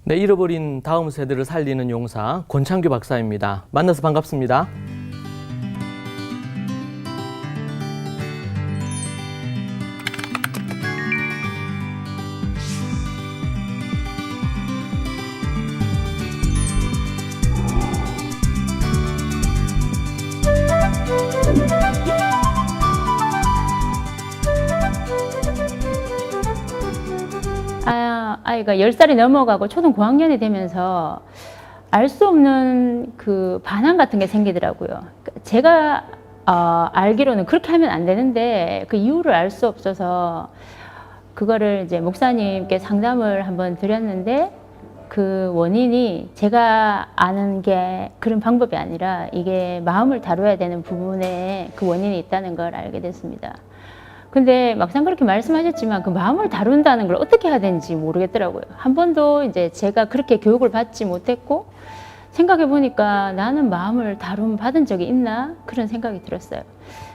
네, 잃어버린 다음 세대를 살리는 용사 권창규 박사입니다. 만나서 반갑습니다. 아이가 10살이 넘어가고 초등 고학년이 되면서 알 수 없는 그 반항 같은 게 생기더라고요. 제가 알기로는 그렇게 하면 안 되는데 그 이유를 알 수 없어서 그거를 이제 목사님께 상담을 한번 드렸는데 그 원인이 제가 아는 게 그런 방법이 아니라 이게 마음을 다뤄야 되는 부분에 그 원인이 있다는 걸 알게 됐습니다. 근데 막상 그렇게 말씀하셨지만 그 마음을 다룬다는 걸 어떻게 해야 되는지 모르겠더라고요. 한 번도 이제 제가 그렇게 교육을 받지 못했고 생각해 보니까 나는 마음을 받은 적이 있나 그런 생각이 들었어요.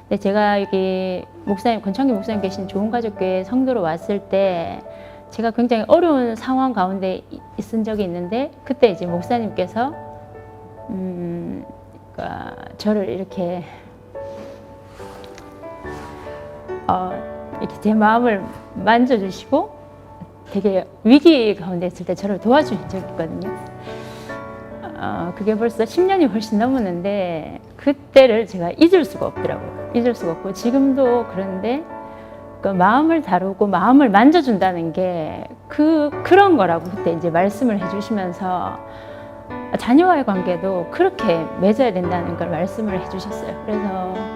근데 제가 여기 목사님 권창규 목사님 계신 좋은가족교회 성도로 왔을 때 제가 굉장히 어려운 상황 가운데 있은 적이 있는데 그때 이제 목사님께서 그러니까 저를 이렇게 이렇게 제 마음을 만져주시고 되게 위기 가운데 있을 때 저를 도와주신 적이 있거든요. 그게 벌써 10년이 훨씬 넘었는데 그때를 제가 잊을 수가 없더라고요. 잊을 수가 없고 지금도 그런데 그 마음을 다루고 마음을 만져준다는 게 그런 거라고 그때 이제 말씀을 해주시면서 자녀와의 관계도 그렇게 맺어야 된다는 걸 말씀을 해주셨어요. 그래서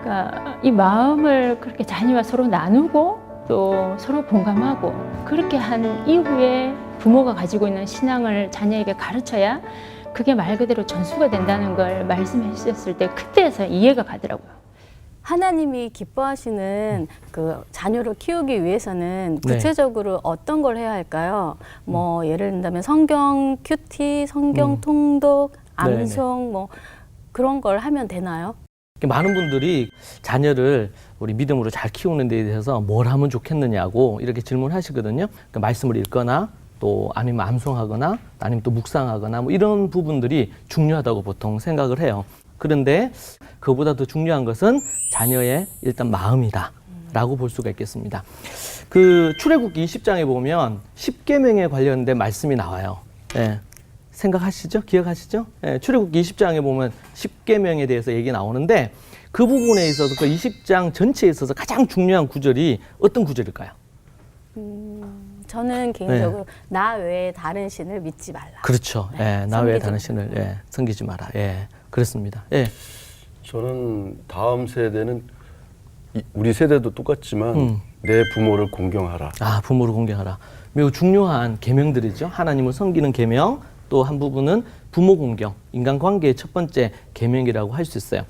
그러니까 이 마음을 그렇게 자녀와 서로 나누고 또 서로 공감하고 그렇게 한 이후에 부모가 가지고 있는 신앙을 자녀에게 가르쳐야 그게 말 그대로 전수가 된다는 걸 말씀해 주셨을 때 그때에서 이해가 가더라고요. 하나님이 기뻐하시는 그 자녀를 키우기 위해서는 구체적으로 어떤 걸 해야 할까요? 뭐 예를 든다면 성경 큐티, 성경 통독, 암송 뭐 그런 걸 하면 되나요? 많은 분들이 자녀를 우리 믿음으로 잘 키우는 데 대해서 뭘 하면 좋겠느냐고 이렇게 질문하시거든요. 그러니까 말씀을 읽거나 또 아니면 암송하거나 아니면 또 묵상하거나 뭐 이런 부분들이 중요하다고 보통 생각을 해요. 그런데 그보다 더 중요한 것은 자녀의 일단 마음이다 라고 볼 수가 있겠습니다. 그 출애굽기 20장에 보면 10계명에 관련된 말씀이 나와요. 예. 생각하시죠? 기억하시죠? 예, 출애굽기 20장에 보면 10계명에 대해서 얘기 나오는데 그 부분에 있어서 그 20장 전체에 있어서 가장 중요한 구절이 어떤 구절일까요? 저는 개인적으로 나 외에 다른 신을 믿지 말라. 그렇죠. 예, 나 외에 다른 신을 섬기지 마라. 예, 그렇습니다. 예. 저는 다음 세대는 우리 세대도 똑같지만 내 부모를 공경하라. 아, 부모를 공경하라. 매우 중요한 계명들이죠. 하나님을 섬기는 계명. 또 한 부분은 부모 공경, 인간관계의 첫 번째 계명이라고 할 수 있어요.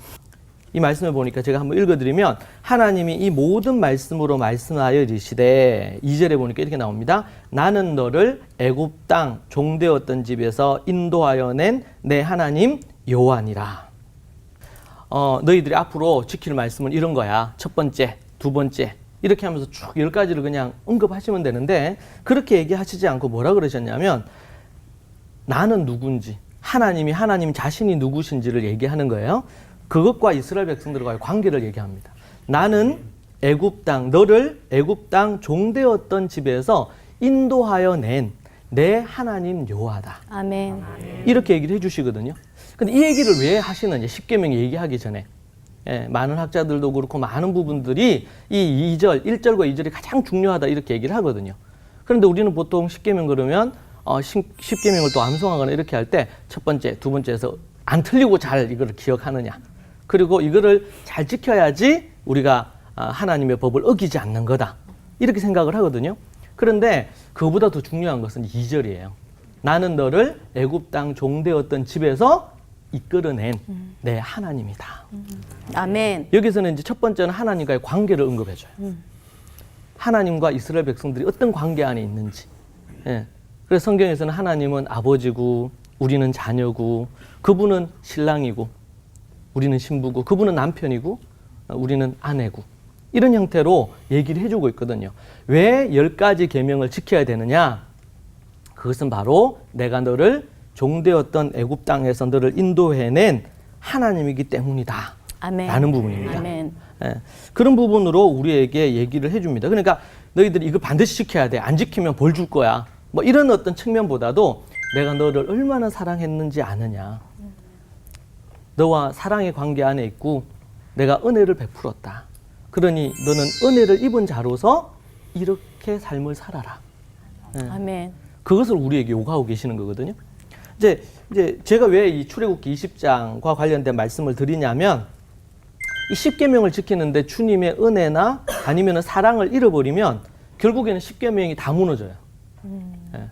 이 말씀을 보니까 제가 한번 읽어드리면 하나님이 이 모든 말씀으로 말씀하여 이르시되 2절에 보니까 이렇게 나옵니다. 나는 너를 애굽 땅 종되었던 집에서 인도하여 낸 내 하나님 여호와니라. 너희들이 앞으로 지킬 말씀은 이런 거야. 첫 번째, 두 번째 이렇게 하면서 쭉 10가지를 그냥 언급하시면 되는데 그렇게 얘기하시지 않고 뭐라 그러셨냐면 나는 누군지, 하나님이 하나님 자신이 누구신지를 얘기하는 거예요. 그것과 이스라엘 백성들과의 관계를 얘기합니다. 나는 애굽 땅, 너를 애굽 땅 종되었던 집에서 인도하여 낸 내 하나님 여호와다. 아멘. 이렇게 얘기를 해주시거든요. 근데 이 얘기를 왜 하시느냐? 10계명 얘기하기 전에. 예, 많은 학자들도 그렇고 많은 부분들이 이 2절, 1절과 2절이 가장 중요하다 이렇게 얘기를 하거든요. 그런데 우리는 보통 10계명 그러면 10계명을 또 암송하거나 이렇게 할 때 첫 번째, 두 번째에서 안 틀리고 잘 이거를 기억하느냐. 그리고 이거를 잘 지켜야지 우리가 하나님의 법을 어기지 않는 거다. 이렇게 생각을 하거든요. 그런데 그보다 더 중요한 것은 2절이에요. 나는 너를 애굽 땅 종되었던 집에서 이끌어낸 내 하나님이다. 아멘. 여기서는 이제 첫 번째는 하나님과의 관계를 언급해줘요. 하나님과 이스라엘 백성들이 어떤 관계 안에 있는지. 예. 그래서 성경에서는 하나님은 아버지고 우리는 자녀고 그분은 신랑이고 우리는 신부고 그분은 남편이고 우리는 아내고 이런 형태로 얘기를 해주고 있거든요. 왜 10가지 계명을 지켜야 되느냐? 그것은 바로 내가 너를 종되었던 애굽 땅에서 너를 인도해낸 하나님이기 때문이다. 아멘. 라는 부분입니다. 아멘. 예, 그런 부분으로 우리에게 얘기를 해줍니다. 그러니까 너희들이 이거 반드시 지켜야 돼. 안 지키면 벌 줄 거야. 뭐 이런 어떤 측면보다도 내가 너를 얼마나 사랑했는지 아느냐. 너와 사랑의 관계 안에 있고 내가 은혜를 베풀었다. 그러니 너는 은혜를 입은 자로서 이렇게 삶을 살아라. 예. 아멘. 그것을 우리에게 요구하고 계시는 거거든요. 이제 제가 왜 이 출애굽기 20장과 관련된 말씀을 드리냐면 이 10계명을 지키는데 주님의 은혜나 아니면 사랑을 잃어버리면 결국에는 10계명이 다 무너져요. 예.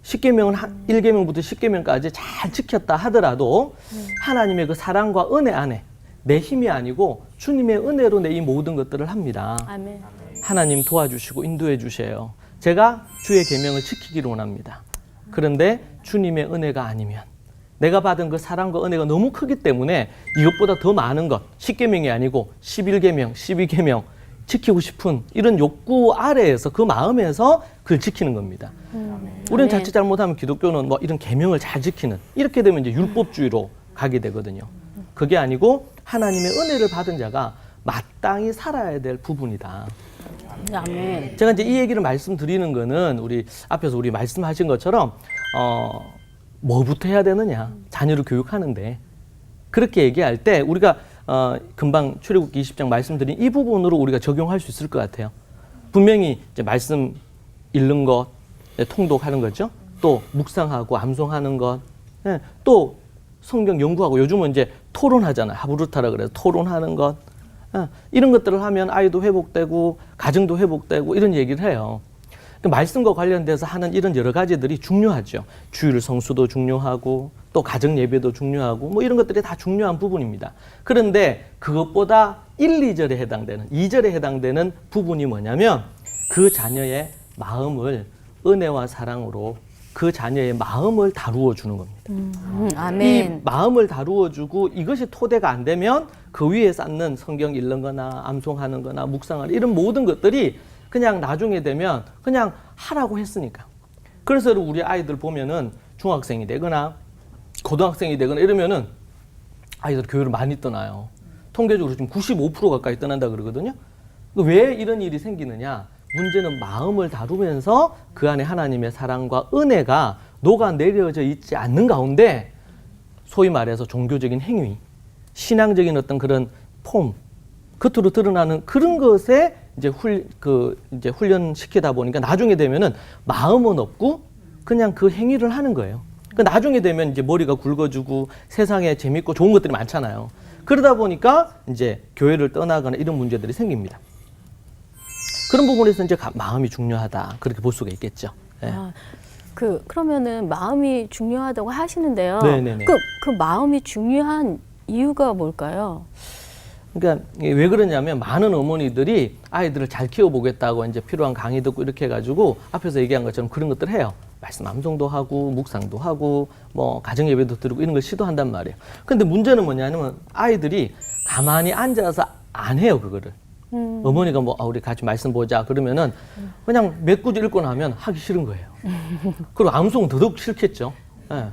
10계명은 1계명부터 10계명까지 잘 지켰다 하더라도 하나님의 그 사랑과 은혜 안에 내 힘이 아니고 주님의 은혜로 내 이 모든 것들을 합니다. 아멘. 하나님 도와주시고 인도해 주세요. 제가 주의 계명을 지키기를 원합니다. 그런데 주님의 은혜가 아니면 내가 받은 그 사랑과 은혜가 너무 크기 때문에 이것보다 더 많은 것, 10계명이 아니고 11계명, 12계명 지키고 싶은 이런 욕구 아래에서 그 마음에서 그걸 지키는 겁니다. 우리는 자칫 잘못하면 기독교는 뭐 이런 계명을 잘 지키는 이렇게 되면 이제 율법주의로 가게 되거든요. 그게 아니고 하나님의 은혜를 받은 자가 마땅히 살아야 될 부분이다. 아멘. 제가 이제 이 얘기를 말씀드리는 거는 우리 앞에서 우리 말씀하신 것처럼 뭐부터 해야 되느냐 자녀를 교육하는데 그렇게 얘기할 때 우리가 금방 출애굽기 20장 말씀드린 이 부분으로 우리가 적용할 수 있을 것 같아요. 분명히 이제 말씀 읽는 것, 통독하는 거죠. 또 묵상하고 암송하는 것, 또 성경 연구하고 요즘은 이제 토론하잖아요. 하브루타라 그래서 토론하는 것. 이런 것들을 하면 아이도 회복되고 가정도 회복되고 이런 얘기를 해요. 그 말씀과 관련돼서 하는 이런 여러 가지들이 중요하죠. 주일 성수도 중요하고 또 가정 예배도 중요하고 뭐 이런 것들이 다 중요한 부분입니다. 그런데 그것보다 1, 2절에 해당되는 2절에 해당되는 부분이 뭐냐면 그 자녀의 마음을 은혜와 사랑으로 그 자녀의 마음을 다루어 주는 겁니다. 아멘. 이 마음을 다루어 주고 이것이 토대가 안 되면 그 위에 쌓는 성경 읽는 거나 암송하는 거나 묵상하는 이런 모든 것들이 그냥 나중에 되면 그냥 하라고 했으니까. 그래서 우리 아이들 보면은 중학생이 되거나 고등학생이 되거나 이러면은 아이들 교회를 많이 떠나요. 통계적으로 지금 95% 가까이 떠난다 그러거든요. 왜 이런 일이 생기느냐? 문제는 마음을 다루면서 그 안에 하나님의 사랑과 은혜가 녹아내려져 있지 않는 가운데 소위 말해서 종교적인 행위, 신앙적인 어떤 그런 폼, 겉으로 드러나는 그런 것에 이제 훈련시키다 보니까 나중에 되면은 마음은 없고 그냥 그 행위를 하는 거예요. 그러니까 나중에 되면 이제 머리가 굵어지고 세상에 재밌고 좋은 것들이 많잖아요. 그러다 보니까 이제 교회를 떠나거나 이런 문제들이 생깁니다. 그런 부분에서 이제 마음이 중요하다. 그렇게 볼 수가 있겠죠. 네. 그러면은 마음이 중요하다고 하시는데요. 네네네. 그 마음이 중요한 이유가 뭘까요? 그러니까 왜 그러냐면 많은 어머니들이 아이들을 잘 키워보겠다고 이제 필요한 강의 듣고 이렇게 해가지고 앞에서 얘기한 것처럼 그런 것들 해요. 말씀 암송도 하고 묵상도 하고 뭐 가정 예배도 드리고 이런 걸 시도한단 말이에요. 근데 문제는 뭐냐면 아이들이 가만히 앉아서 안 해요 그거를. 어머니가 뭐 우리 같이 말씀 보자 그러면은 그냥 몇 구절 읽고 나면 하기 싫은 거예요. 그리고 암송은 더더욱 싫겠죠. 예.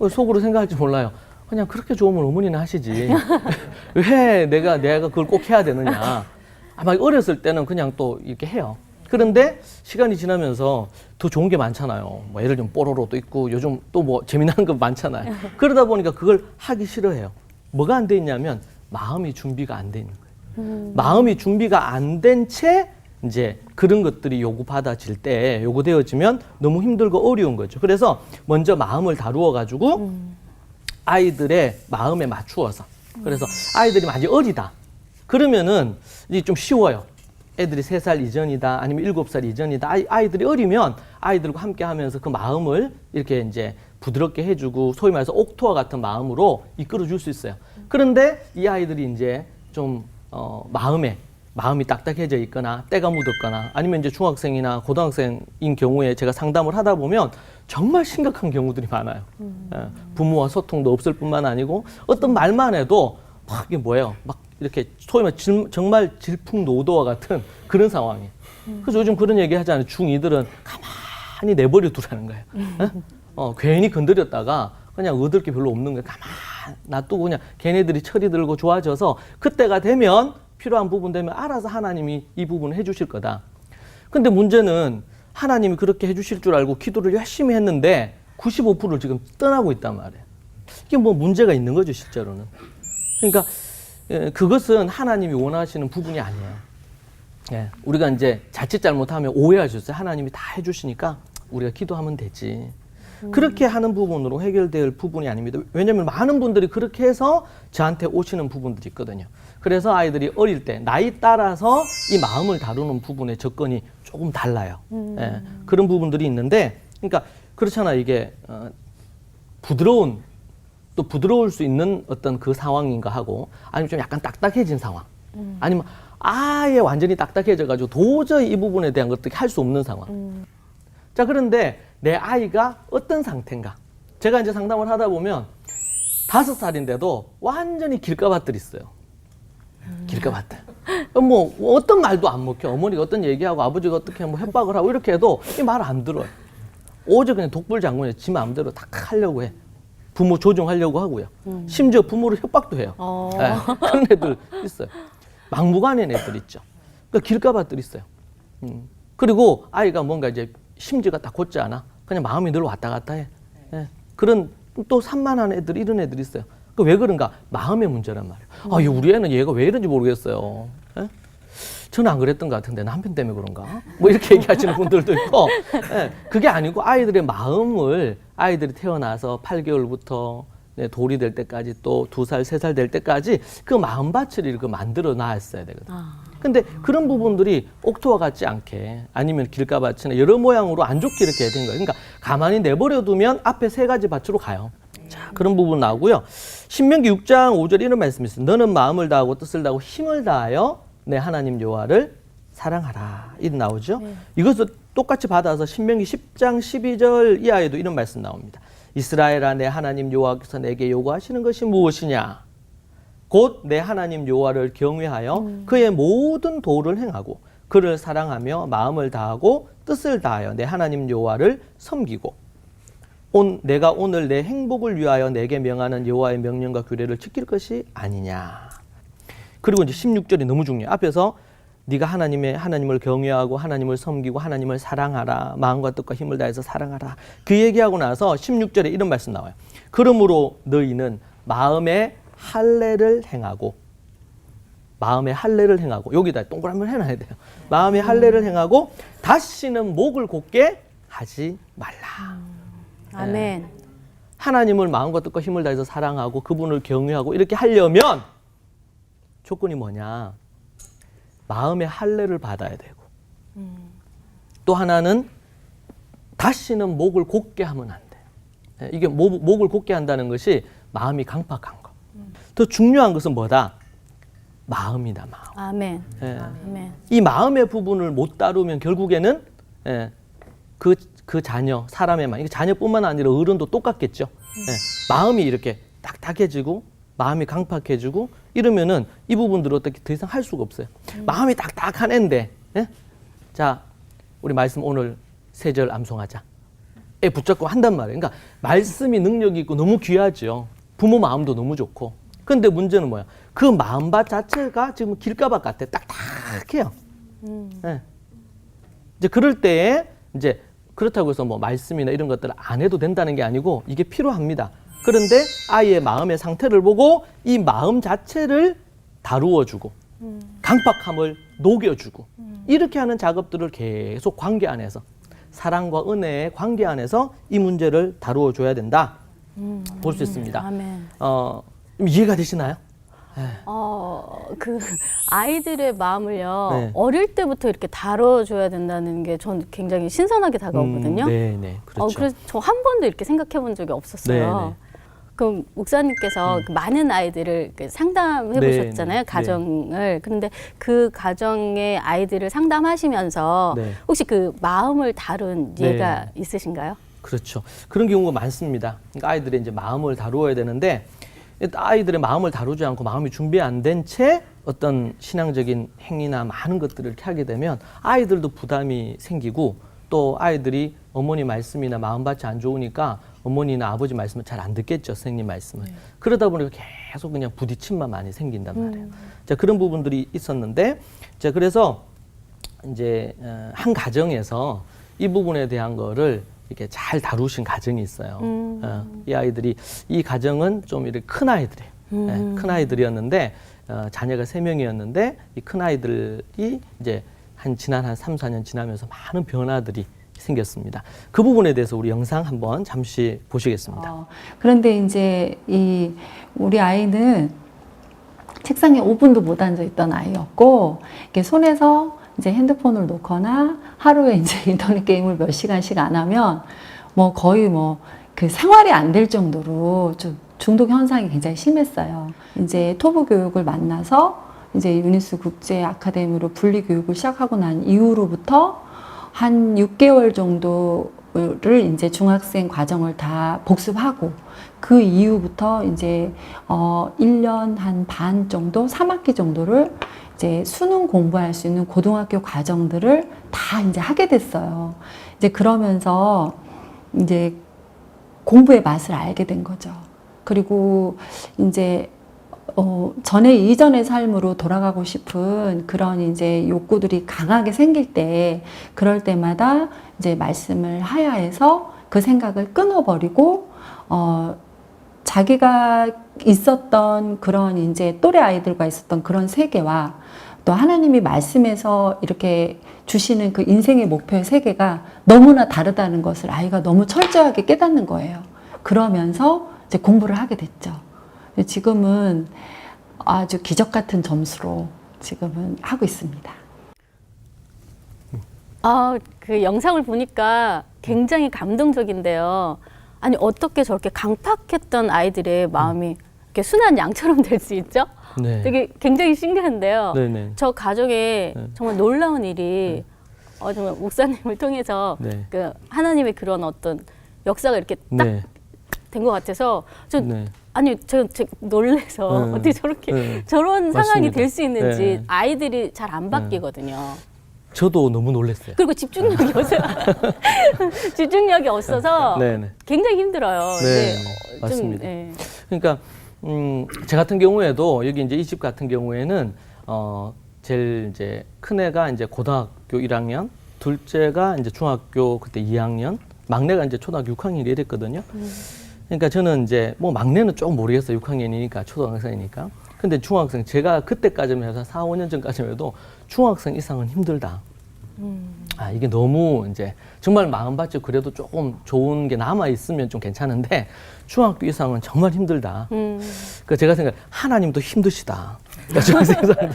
속으로 생각할지 몰라요. 그냥 그렇게 좋으면 어머니는 하시지. 왜 내가 그걸 꼭 해야 되느냐. 아마 어렸을 때는 그냥 또 이렇게 해요. 그런데 시간이 지나면서 더 좋은 게 많잖아요. 뭐 예를 들면 뽀로로도 있고 요즘 또 뭐 재미난 거 많잖아요. 그러다 보니까 그걸 하기 싫어해요. 뭐가 안 돼 있냐면 마음이 준비가 안 돼 있는 거예요. 마음이 준비가 안 된 채 이제 그런 것들이 요구받아질 때 요구되어지면 너무 힘들고 어려운 거죠. 그래서 먼저 마음을 다루어 가지고 아이들의 마음에 맞추어서 그래서 아이들이 아직 어리다 그러면은 이제 좀 쉬워요. 애들이 3살 이전이다 아니면 7살 이전이다 아이들이 어리면 아이들과 함께 하면서 그 마음을 이렇게 이제 부드럽게 해주고 소위 말해서 옥토와 같은 마음으로 이끌어 줄 수 있어요. 그런데 이 아이들이 이제 좀 마음이 딱딱해져 있거나 때가 묻었거나 아니면 이제 중학생이나 고등학생인 경우에 제가 상담을 하다 보면 정말 심각한 경우들이 많아요. 부모와 소통도 없을 뿐만 아니고 어떤 말만 해도 막 이게 뭐예요? 막 이렇게 소위 말해 정말 질풍노도와 같은 그런 상황이에요. 그래서 요즘 그런 얘기 하잖아요. 중2들은 가만히 내버려 두라는 거예요. 괜히 건드렸다가 그냥 얻을 게 별로 없는 거예요. 가만 놔두고 그냥 걔네들이 철이 들고 좋아져서 그때가 되면 필요한 부분 되면 알아서 하나님이 이 부분을 해주실 거다. 근데 문제는 하나님이 그렇게 해주실 줄 알고 기도를 열심히 했는데 95%를 지금 떠나고 있단 말이에요. 이게 뭐 문제가 있는 거죠, 실제로는. 그러니까 그것은 하나님이 원하시는 부분이 아니에요. 예, 우리가 이제 자칫 잘못하면 오해하셨어요. 하나님이 다 해주시니까 우리가 기도하면 되지. 그렇게 하는 부분으로 해결될 부분이 아닙니다. 왜냐하면 많은 분들이 그렇게 해서 저한테 오시는 부분들이 있거든요. 그래서 아이들이 어릴 때 나이 따라서 이 마음을 다루는 부분의 접근이 조금 달라요. 예, 그런 부분들이 있는데, 그러니까 그렇잖아. 이게 부드러운 또 부드러울 수 있는 어떤 그 상황인가 하고, 아니면 좀 약간 딱딱해진 상황, 아니면 아예 완전히 딱딱해져가지고 도저히 이 부분에 대한 것들이 할 수 없는 상황. 자, 그런데 내 아이가 어떤 상태인가? 제가 이제 상담을 하다 보면 5살인데도 완전히 길가밭들이 있어요. 길가밭들. 뭐 어떤 말도 안 먹혀. 어머니가 어떤 얘기하고 아버지가 어떻게 뭐 협박을 하고 이렇게 해도 이 말 안 들어요. 오직 그냥 독불장군에 지 마음대로 다 하려고 해. 부모 조종하려고 하고요. 심지어 부모를 협박도 해요. 네, 그런 애들 있어요. 막무가내인 애들 있죠. 그러니까 길가밭들 있어요. 그리고 아이가 뭔가 이제 심지가 딱 곧지 않아. 그냥 마음이 늘 왔다 갔다 해. 네. 그런 또 산만한 애들, 이런 애들이 있어요. 그 왜 그런가? 마음의 문제란 말이에요. 우리 애는 얘가 왜 이런지 모르겠어요. 네? 저는 안 그랬던 것 같은데 남편 때문에 그런가? 뭐 이렇게 얘기하시는 분들도 있고, 네. 그게 아니고 아이들의 마음을 아이들이 태어나서 8개월부터 돌이 될 때까지 또 2살, 3살 될 때까지 그 마음밭을 이렇게 만들어 놨어야 되거든. 근데 그런 부분들이 옥토와 같지 않게 아니면 길가밭이나 여러 모양으로 안 좋게 이렇게 된 거예요. 그러니까 가만히 내버려 두면 앞에 3가지 밭으로 가요. 자, 그런 부분 나오고요. 신명기 6장 5절 이런 말씀이 있어요. 너는 마음을 다하고 뜻을 다하고 힘을 다하여 내 하나님 여호와를 사랑하라. 이렇게 나오죠. 이것을 똑같이 받아서 신명기 10장 12절 이하에도 이런 말씀 나옵니다. 이스라엘아 내 하나님 여호와께서 내게 요구하시는 것이 무엇이냐? 곧 내 하나님 여호와를 경외하여 그의 모든 도를 행하고 그를 사랑하며 마음을 다하고 뜻을 다하여 내 하나님 여호와를 섬기고 내가 오늘 내 행복을 위하여 내게 명하는 여호와의 명령과 규례를 지킬 것이 아니냐. 그리고 이제 16절이 너무 중요해요. 앞에서 네가 하나님을 경외하고 하나님을 섬기고 하나님을 사랑하라. 마음과 뜻과 힘을 다해서 사랑하라. 그 얘기하고 나서 16절에 이런 말씀 나와요. 그러므로 너희는 마음의 할례를 행하고 여기다 동그라미 해놔야 돼요. 마음의 할례를 행하고 다시는 목을 곧게 하지 말라. 아멘. 하나님을 마음과 뜻과 힘을 다해서 사랑하고 그분을 경외하고 이렇게 하려면 조건이 뭐냐? 마음의 할례를 받아야 되고 또 하나는 다시는 목을 곧게 하면 안 돼. 이게 목을 곧게 한다는 것이 마음이 강팍한 거. 더 중요한 것은 뭐다? 마음이다, 마음. 아멘. 예. 아멘. 이 마음의 부분을 못 다루면 결국에는 그 자녀, 사람의 마음, 이게 자녀뿐만 아니라 어른도 똑같겠죠. 마음이 이렇게 딱딱해지고 마음이 강팍해지고 이러면은 이 부분들을 어떻게 더 이상 할 수가 없어요. 마음이 딱딱한 애인데, 자, 우리 말씀 오늘 3절 암송하자. 애 붙잡고 한단 말이에요. 그러니까 말씀이 능력이 있고 너무 귀하죠. 부모 마음도 너무 좋고. 근데 문제는 뭐야? 그 마음밭 자체가 지금 길가밭 같아. 딱딱해요. 이제 그럴 때에 이제 그렇다고 해서 뭐 말씀이나 이런 것들을 안 해도 된다는 게 아니고 이게 필요합니다. 그런데 아이의 마음의 상태를 보고 이 마음 자체를 다루어주고 강팍함을 녹여주고 이렇게 하는 작업들을 계속 관계 안에서 사랑과 은혜의 관계 안에서 이 문제를 다루어줘야 된다. 볼 수 있습니다. 아멘. 이해가 되시나요? 그 아이들의 마음을요, 네. 어릴 때부터 이렇게 다뤄줘야 된다는 게 전 굉장히 신선하게 다가오거든요. 네, 그렇죠. 그래서 저 한 번도 이렇게 생각해 본 적이 없었어요. 네. 그럼 목사님께서 그 많은 아이들을 상담해 보셨잖아요, 네. 가정을. 그런데 그 가정의 아이들을 상담하시면서 네. 혹시 그 마음을 다룬 네. 예가 있으신가요? 그렇죠. 그런 경우가 많습니다. 그러니까 아이들의 이제 마음을 다루어야 되는데 아이들의 마음을 다루지 않고 마음이 준비 안 된 채 어떤 신앙적인 행위나 많은 것들을 이렇게 하게 되면 아이들도 부담이 생기고 또 아이들이 어머니 말씀이나 마음밭이 안 좋으니까 어머니나 아버지 말씀을 잘 안 듣겠죠, 선생님 말씀을. 그러다 보니까 계속 그냥 부딪힘만 많이 생긴단 말이에요. 자, 그런 부분들이 있었는데, 자, 그래서 이제 한 가정에서 이 부분에 대한 거를 이렇게 잘 다루신 가정이 있어요. 이 아이들이, 이 가정은 좀 이렇게 큰 아이들이에요. 네, 큰 아이들이었는데, 자녀가 3명이었는데, 이 큰 아이들이 이제 지난 한 3, 4년 지나면서 많은 변화들이 생겼습니다. 그 부분에 대해서 우리 영상 한번 잠시 보시겠습니다. 그런데 이제 우리 아이는 책상에 5분도 못 앉아 있던 아이였고, 이렇게 손에서 이제 핸드폰을 놓거나 하루에 이제 인터넷 게임을 몇 시간씩 안 하면 뭐 거의 뭐 그 생활이 안 될 정도로 좀 중독 현상이 굉장히 심했어요. 이제 토부 교육을 만나서 이제 유니스 국제 아카데미로 분리 교육을 시작하고 난 이후로부터 한 6개월 정도를 이제 중학생 과정을 다 복습하고 그 이후부터 이제 1년 한 반 정도, 3학기 정도를 이제 수능 공부할 수 있는 고등학교 과정들을 다 이제 하게 됐어요. 이제 그러면서 이제 공부의 맛을 알게 된 거죠. 그리고 이제 전에 이전의 삶으로 돌아가고 싶은 그런 이제 욕구들이 강하게 생길 때, 그럴 때마다 이제 말씀을 하야해서 그 생각을 끊어버리고, 자기가 있었던 그런 이제 또래 아이들과 있었던 그런 세계와 또 하나님이 말씀에서 이렇게 주시는 그 인생의 목표의 세계가 너무나 다르다는 것을 아이가 너무 철저하게 깨닫는 거예요. 그러면서 이제 공부를 하게 됐죠. 지금은 아주 기적 같은 점수로 지금은 하고 있습니다. 그 영상을 보니까 굉장히 감동적인데요. 아니, 어떻게 저렇게 강팍했던 아이들의 마음이 이렇게 순한 양처럼 될 수 있죠? 네. 되게 굉장히 신기한데요. 네네. 저 가족에 네. 정말 놀라운 일이 정말 목사님을 통해서 네. 그 하나님의 그런 어떤 역사가 이렇게 딱 네. 된 것 같아서 네. 아니 제가 놀래서 네. 어떻게 저렇게 네. 저런 상황이 맞습니다. 될 수 있는지 네. 아이들이 잘 안 바뀌거든요. 저도 너무 놀랐어요. 그리고 집중력이 없어요. 집중력이 없어서 네네. 굉장히 힘들어요. 네, 좀, 맞습니다. 네. 그러니까 제 같은 경우에도 여기 이제 이 집 같은 경우에는 제일 이제 큰 애가 이제 고등학교 1학년, 둘째가 이제 중학교 그때 2학년, 막내가 이제 초등학교 6학년 이랬거든요. 그러니까 저는 이제 뭐 막내는 조금 모르겠어요. 6학년이니까 초등학생이니까. 근데 중학생, 제가 그때까지만 해서 4, 5년 전까지만 해도 중학생 이상은 힘들다. 이게 너무 이제 정말 마음밭이 그래도 조금 좋은 게 남아있으면 좀 괜찮은데 중학교 이상은 정말 힘들다. 그러니까 제가 생각 하나님도 힘드시다. 그러니까 중학생들은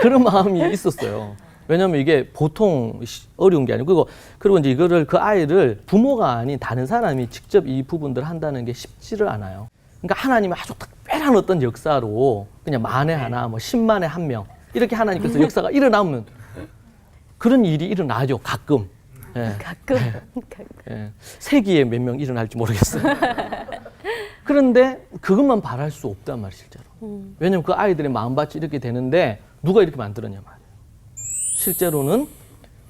그런 마음이 있었어요. 왜냐하면 이게 보통 어려운 게 아니고, 그리고 이제 이거를 그 아이를 부모가 아닌 다른 사람이 직접 이 부분들을 한다는 게 쉽지를 않아요. 그러니까 하나님이 아주 특별한 어떤 역사로 그냥 만에 하나, 뭐 10만에 한 명 이렇게 하나님께서 역사가 일어나면 그런 일이 일어나죠. 가끔. 예. 가끔. 예. 세기에 몇 명 일어날지 모르겠어요. 그런데 그것만 바랄 수 없단 말이에요, 실제로. 왜냐면 그 아이들의 마음밭이 이렇게 되는데 누가 이렇게 만들었냐 말이에요. 실제로는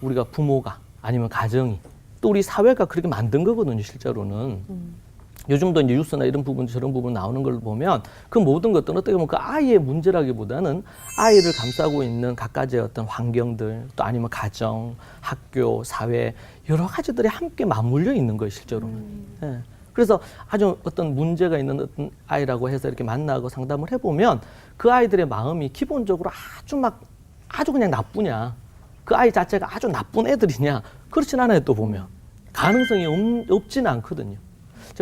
우리가 부모가 아니면 가정이 또 우리 사회가 그렇게 만든 거거든요, 실제로는. 요즘도 이제 뉴스나 이런 부분, 저런 부분 나오는 걸 보면 그 모든 것들은 어떻게 보면 그 아이의 문제라기보다는 아이를 감싸고 있는 각가지의 어떤 환경들, 또 아니면 가정, 학교, 사회, 여러 가지들이 함께 맞물려 있는 거예요, 실제로는. 예. 그래서 아주 어떤 문제가 있는 어떤 아이라고 해서 이렇게 만나고 상담을 해보면 그 아이들의 마음이 기본적으로 아주 그냥 나쁘냐, 그 아이 자체가 아주 나쁜 애들이냐, 그렇진 않아요. 또 보면 가능성이 없지는 않거든요.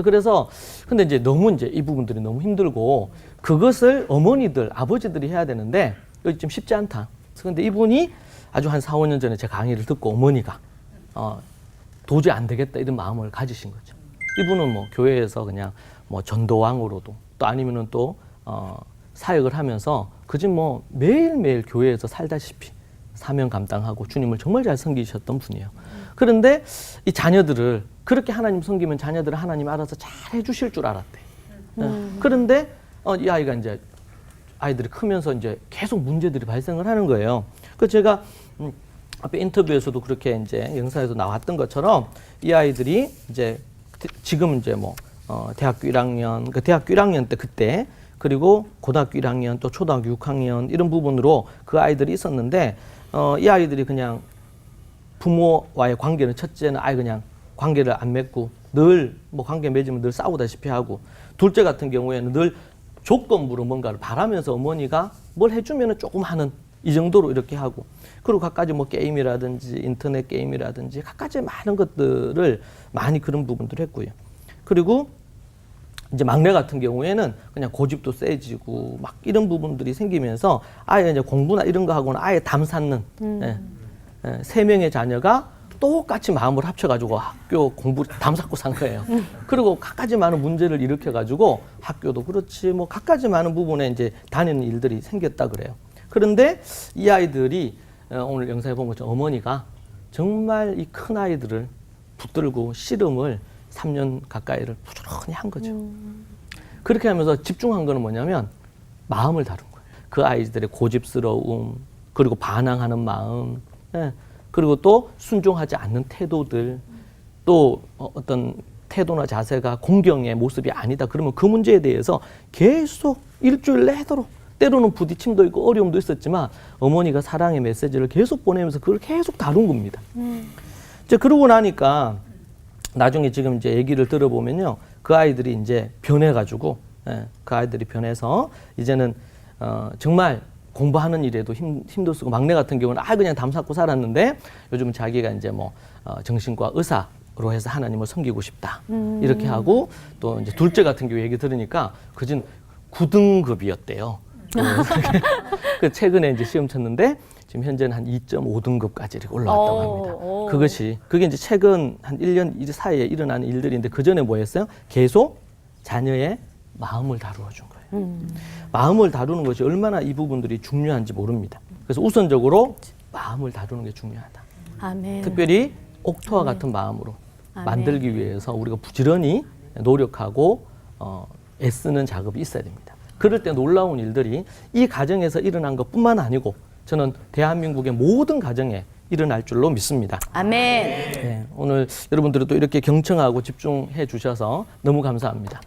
그래서 근데 이제 너무 이제 이 부분들이 너무 힘들고 그것을 어머니들, 아버지들이 해야 되는데 여기 좀 쉽지 않다. 그런데 이분이 아주 한 4, 5년 전에 제 강의를 듣고 어머니가 도저히 안 되겠다 이런 마음을 가지신 거죠. 이분은 뭐 교회에서 그냥 뭐 전도왕으로도 또 아니면은 또 사역을 하면서 그저 뭐 매일매일 교회에서 살다시피 사명 감당하고 주님을 정말 잘 섬기셨던 분이에요. 그런데 이 자녀들을 그렇게 하나님 섬기면 자녀들을 하나님 알아서 잘 해주실 줄 알았대. 그런데 이 아이가 이제 아이들이 크면서 이제 계속 문제들이 발생을 하는 거예요. 그래서 제가 앞에 인터뷰에서도 그렇게 이제 영상에서 나왔던 것처럼 이 아이들이 이제 지금 이제 뭐 대학교 1학년, 그 대학교 1학년 때 그때 그리고 고등학교 1학년 또 초등학교 6학년 이런 부분으로 그 아이들이 있었는데 이 아이들이 그냥 부모와의 관계는 첫째는 아예 그냥 관계를 안 맺고 늘 뭐 관계 맺으면 늘 싸우다시피 하고 둘째 같은 경우에는 늘 조건부로 뭔가를 바라면서 어머니가 뭘 해주면은 조금 하는 이 정도로 이렇게 하고 그리고 갖가지 뭐 게임이라든지 인터넷 게임이라든지 갖가지 많은 것들을 많이 그런 부분들을 했고요. 그리고 이제 막내 같은 경우에는 그냥 고집도 세지고 막 이런 부분들이 생기면서 아예 이제 공부나 이런 거 하고는 아예 담 샀는 세 명의 자녀가 똑같이 마음을 합쳐가지고 학교 공부 담 샀고 산 거예요. 그리고 갖가지 많은 문제를 일으켜가지고 학교도 그렇지 뭐 갖가지 많은 부분에 이제 다니는 일들이 생겼다 그래요. 그런데 이 아이들이 오늘 영상에 본 것처럼 어머니가 정말 이 큰 아이들을 붙들고 씨름을 3년 가까이를 부지런히 한 거죠. 그렇게 하면서 집중한 거는 뭐냐면 마음을 다룬 거예요. 그 아이들의 고집스러움, 그리고 반항하는 마음, 그리고 또 순종하지 않는 태도들, 또 어떤 태도나 자세가 공경의 모습이 아니다. 그러면 그 문제에 대해서 계속 일주일 내도록 때로는 부딪힘도 있고 어려움도 있었지만 어머니가 사랑의 메시지를 계속 보내면서 그걸 계속 다룬 겁니다. 이제 그러고 나니까 나중에 지금 이제 얘기를 들어보면요. 그 아이들이 이제 변해가지고, 그 아이들이 변해서 이제는 정말 공부하는 일에도 힘도 쓰고 막내 같은 경우는 그냥 담 샀고 살았는데 요즘 자기가 이제 뭐 정신과 의사로 해서 하나님을 섬기고 싶다. 이렇게 하고 또 이제 둘째 같은 경우 얘기 들으니까 그진 9등급이었대요. 그 최근에 이제 시험 쳤는데 지금 현재는 한 2.5등급까지 이렇게 올라왔다고 합니다. 그게 이제 최근 한 1년 사이에 일어나는 일들인데 그 전에 뭐였어요? 계속 자녀의 마음을 다루어 준 거예요. 마음을 다루는 것이 얼마나 이 부분들이 중요한지 모릅니다. 그래서 우선적으로 마음을 다루는 게 중요하다. 아멘. 특별히 옥토와 같은 마음으로 만들기 위해서 우리가 부지런히 노력하고 애쓰는 작업이 있어야 됩니다. 그럴 때 놀라운 일들이 이 가정에서 일어난 것뿐만 아니고 저는 대한민국의 모든 가정에 일어날 줄로 믿습니다. 아멘. 네, 오늘 여러분들이 또 이렇게 경청하고 집중해 주셔서 너무 감사합니다.